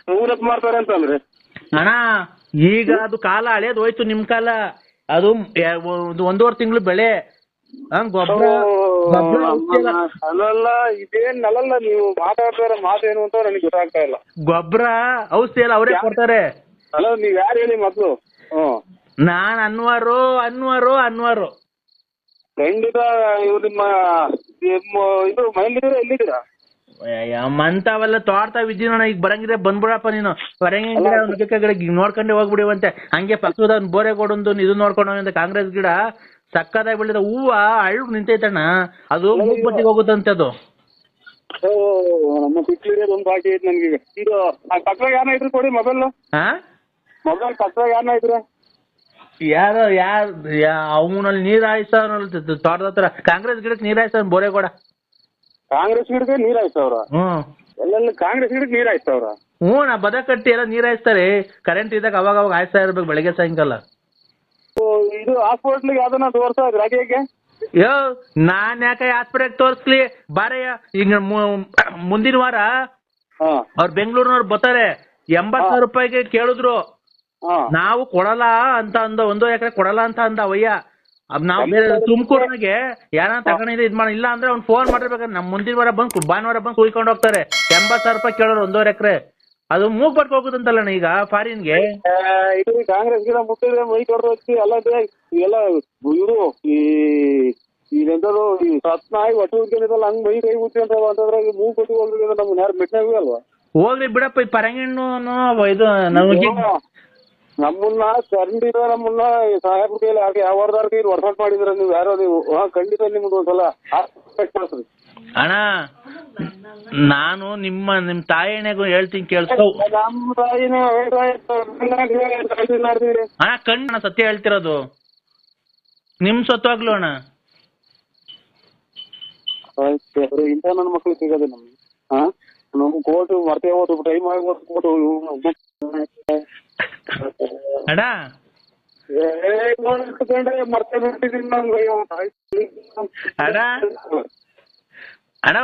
ಮೂಗ್ ನಚ್ ಮಾಡ್ತಾರೆ ಅಂತಂದ್ರೆ ಅಣ್ಣ. ಈಗ ಅದು ಕಾಲ ಹಳೇದು ಹೋಯ್ತು. ನಿಮ್ ಕಾಲ ಅದು 1.5 ತಿಂಗಳು ಬೆಳೆ. ಗೊಬ್ಬರ ಅಲ್ಲಲ್ಲ, ಇದೇನ್ ಅಲ್ಲಲ್ಲ. ನೀವು ಮಾತಾಡ್ತಾರ ಮಾತೇನು ಅಂತ ನನಗೆ ಗೊತ್ತಾಗ್ತಾ ಇಲ್ಲ. ಗೊಬ್ಬರ ಔಷಧಿ ಎಲ್ಲ ಅವರೇ ಕೊಡ್ತಾರೆ. ಅಲ್ಲ, ನೀವ್ ಯಾರು ಹೇಳಿ ಮೊದ್ಲು? ನಾನ್ ಅನ್ವಾರು. ಖಂಡಿತ ಇವ್ ನಿಮ್ಮ ಇದು ಮನೇಲಿದ್ದೀರಾ ಎಲ್ಲಿದ್ದೀರಾ? ಮಂತಾವೆಲ್ಲ ತೋಡ್ತಾವಿದ್ದೀನ. ಈಗ ಬರಂಗಿದ್ರೆ ಬಂದ್ಬಿಡಪ್ಪ ನೀನು. ಬರಂಗಿದ್ರೆ ನೋಡ್ಕೊಂಡೆ ಹೋಗ್ಬಿಡಿವಂತೆ. ಹಂಗೆ ಪಕ್ಕದ ಬೋರೆಗೋಡೊಂದು ಇದು ನೋಡ್ಕೊಂಡು ಕಾಂಗ್ರೆಸ್ ಗಿಡ ಸಕ್ಕದಾಗಿ ಬೆಳೆದ ಹೂವ ಹಳ್ಳು ನಿಂತೈತಣ್ಣ. ಅದು ಮೂಗ್ಬಟ್ಟಿಗೆ ಹೋಗುತ್ತಂತೆ ಅದು. ನಮ್ಮ ಪಿಕ್ಲಿಗೆ ಒಂದು ಬಾಕಿ ಐತೆ ನನ್ಗೆ. ಇದು ಪಕ್ಕದಾಗ ಯಾರ ಇದ್ರು ಕೊಡಿ ಮೊಬೈಲ್. ಮೊಬೈಲ್ ಪಕ್ಕದಾಗ ಯಾರನ್ನ ಇದ್ರೆ ಯಾರು ಅವನಲ್ಲಿ ನೀರ್ ಹಾಯಿಸ್ತಾವನಲ್ಲ ತೋಟದ ಹತ್ರ. ಕಾಂಗ್ರೆಸ್ ಗಿಡಕ್ಕೆ ನೀರ್ ಹಾಯಿಸ್ತಾವ ಬೋರೆಗೋಡ. ಕಾಂಗ್ರೆಸ್ ಗಿಡಕ್ಕೆ ನೀರ್ ಹಾಯಿಸ್ತವ್ರ? ಎಲ್ಲ ಕಾಂಗ್ರೆಸ್ ಗಿಡಕ್ಕೆ ನೀರ್ ಹಾಯಿಸ್ತವ್ರ? ನಾ ಬದ ಕಟ್ಟಿ ಎಲ್ಲ ನೀರ್ ಹಾಯಿಸ್ತಾರೆ. ಕರೆಂಟ್ ಇದ್ದಾಗ ಅವಾಗ ಹಾಯಿಸ್ತಾ ಇರ್ಬೇಕು ಬೆಳಗ್ಗೆ ಸಾಯಂಕಾಲ. ಇದು ಹಾಸ್ಪಿಟ್ಲಿಗೆ ಯಾವ್ದನ್ನ ತೋರ್ಸ ರಾಜ್ಯಕ್ಕೆ? ನಾನ್ ಯಾಕೆ ಹಾಸ್ಪಿಟಲ್ ತೋರ್ಸ್ಲಿ? ಬಾರಯ್ಯ. ಈಗ ಮುಂದಿನ ವಾರ ಅವ್ರು ಬೆಂಗಳೂರಿನವ್ರು ಬರ್ತಾರೆ. 80,000 ರೂಪಾಯಿಗೆ ಕೇಳಿದ್ರು. ನಾವು ಕೊಡಲ್ಲ ಅಂತ ಅಂದ. 1 ಎಕರೆ ಕೊಡಲ್ಲ ಅಂತ ಅಂದ ಅವಯ್ಯ. ನಾವು ತುಮಕೂರ್ನಾಗೆ ಯಾರ ತಗೊಂಡಿದ್ರೆ ಇದ್ ಮಾಡ. ಇಲ್ಲ ಅಂದ್ರೆ ಅವ್ನು ಫೋನ್ ಮಾಡಿರ್ಬೇಕಾದ್ರೆ ನಮ್ ಮುಂದಿನ ವಾರ ಭಾನುವಾರ ಬಂದು ಕುಯ್ಕೊಂಡು ಹೋಗ್ತಾರೆ. 80,000 ರೂಪಾಯಿ ಕೇಳೋರು 1.5 ಎಕರೆ. ಅದು ಮೂಗ್ ಬಟ್ಕ ಹೋಗುದಂತಲ್ಲಣ್ಣ ಈಗ ಫಾರಿನ್ಗೆ. ಇದು ಕಾಂಗ್ರೆಸ್ ಗಿಡ ಮುಟ್ಟಿದ್ರೆ ಮೈ ತೊಡ್ದು ಹಚ್ಚಿ ಎಲ್ಲ ಇವರು ಈಗೆಂತದ್ದು ಈ ಸತ್ನಾಯಿ ಒಟ್ಟು ಉದ್ಯಮಿದಲ್ಲ ಹಂಗ್ ಮೈ ಕೈ ಉಚ್ಚಿ ಅಂತಂದ್ರೆ ಮೂಗ್ ಕೊಟ್ಟಿ ಹೋಗ್ರಿ. ನಮ್ಗೆ ಯಾರು ಮೆಟ್ನಾಗ ಅಲ್ವಾ? ಹೋಗ್ಲಿ ಬಿಡಪ್ಪ. ಈ ಪರಂಗಿಣ್ಣು ಇದು ನಮ್ಮನ್ನ ಕಂಡಿದ ನಮ್ಮನ್ನ ಸಾಹೇಬ್ರ ಕೈಲಿ ಹಾಕಿ ಯಾವ್ದಾರ ಕೈಲಿ ವರ್ಕೌಟ್ ಮಾಡಿದ್ರ ನೀವು ಯಾರೋ ನೀವು. ಖಂಡಿತ ನಿಮ್ದು ಒಂದ್ಸಲ ಕಳಿಸ್ರಿ ಅಣ್ಣ. ನಾನು ನಿಮ್ ತಾಯಿನೆಗೂ ಹೇಳ್ತೀನಿ ಕೇಳಿಸ್ಕೊ. ನಮ್ಮ ತಾಯಿನ ಅಣ್ಣ ಕಣ್ಣು ಸತ್ಯ ಹೇಳ್ತಿರೋದು. ನಿಮ್ ಸತ್ವಾಗ್ಲು ಅಣ್ಣ. ಇಂಥ ನನ್ನ ಮಕ್ಳು ಸಿಗೋದು ನಮ್ಗೆ. ನಮ್ಗೆ ಕೋರ್ಟ್ ಮರ್ತೇ ಹೋದ್ರು ಟೈಮ್ ಆಗಿ ಕೋರ್ಟ್ ಅಣ್ಣ. ಮರ್ತೇ ಬಿಟ್ಟಿದ್ದೀನಿ ನಂಗೆ. ಅಣ್ಣ